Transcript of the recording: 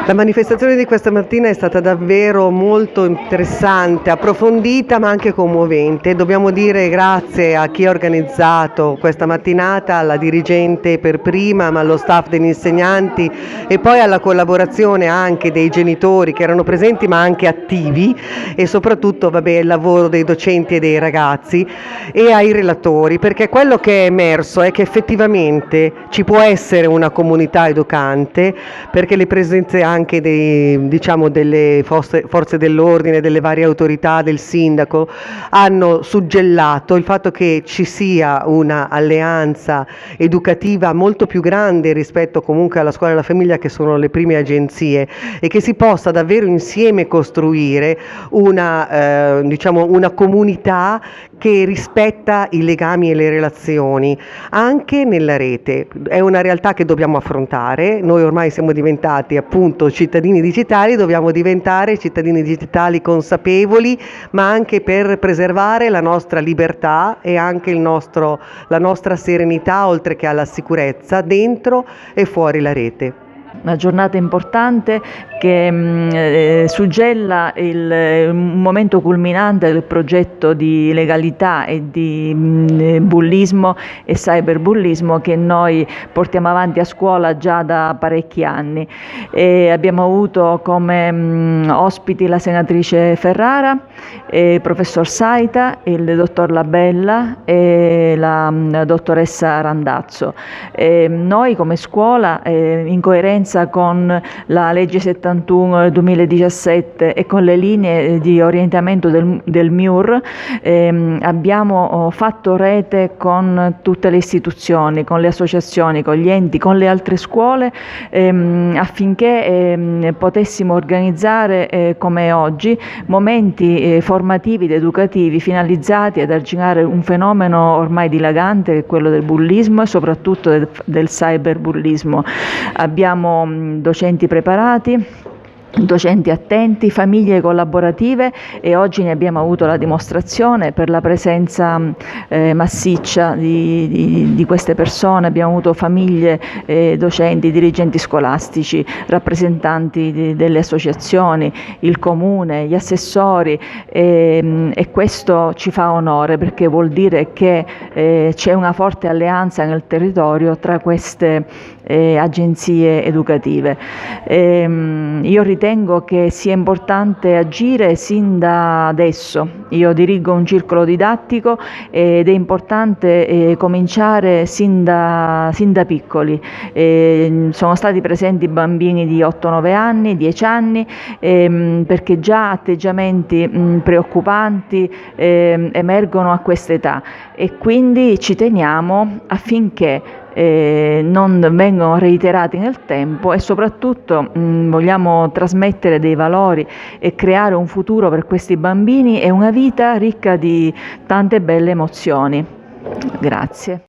La manifestazione di questa mattina è stata davvero molto interessante, approfondita ma anche commovente. Dobbiamo dire grazie a chi ha organizzato questa mattinata, alla dirigente per prima, ma allo staff degli insegnanti e poi alla collaborazione anche dei genitori che erano presenti ma anche attivi e soprattutto il lavoro dei docenti e dei ragazzi e ai relatori, perché quello che è emerso è che effettivamente ci può essere una comunità educante, perché le presenze anche delle forze dell'ordine, delle varie autorità, del sindaco, hanno suggellato il fatto che ci sia una alleanza educativa molto più grande rispetto comunque alla scuola e alla famiglia, che sono le prime agenzie, e che si possa davvero insieme costruire una comunità che rispetta i legami e le relazioni anche nella rete. È una realtà che dobbiamo affrontare. Noi ormai siamo diventati appunto cittadini digitali, dobbiamo diventare cittadini digitali consapevoli, ma anche per preservare la nostra libertà e anche la nostra serenità, oltre che alla sicurezza dentro e fuori la rete. Una giornata importante che suggella un momento culminante del progetto di legalità e di bullismo e cyberbullismo che noi portiamo avanti a scuola già da parecchi anni. Abbiamo avuto come ospiti la senatrice Ferrara, il professor Saita, il dottor Labella e la dottoressa Randazzo. Noi come scuola, in coerenza con la legge 71 del 2017 e con le linee di orientamento del MIUR, abbiamo fatto rete con tutte le istituzioni, con le associazioni, con gli enti, con le altre scuole, affinché potessimo organizzare come oggi momenti formativi ed educativi finalizzati ad arginare un fenomeno ormai dilagante, che è quello del bullismo e soprattutto del cyberbullismo. Abbiamo docenti preparati, docenti attenti, famiglie collaborative, e oggi ne abbiamo avuto la dimostrazione per la presenza massiccia di queste persone. Abbiamo avuto famiglie, docenti, dirigenti scolastici, rappresentanti delle associazioni, il comune, gli assessori, e questo ci fa onore, perché vuol dire che c'è una forte alleanza nel territorio tra queste agenzie educative. Io ritengo che sia importante agire sin da adesso. Io dirigo un circolo didattico ed è importante cominciare sin da piccoli. Sono stati presenti bambini di 8-9 anni, 10 anni, perché già atteggiamenti preoccupanti emergono a quest'età, e quindi ci teniamo affinché non vengono reiterati nel tempo, e soprattutto vogliamo trasmettere dei valori e creare un futuro per questi bambini e una vita ricca di tante belle emozioni. Grazie.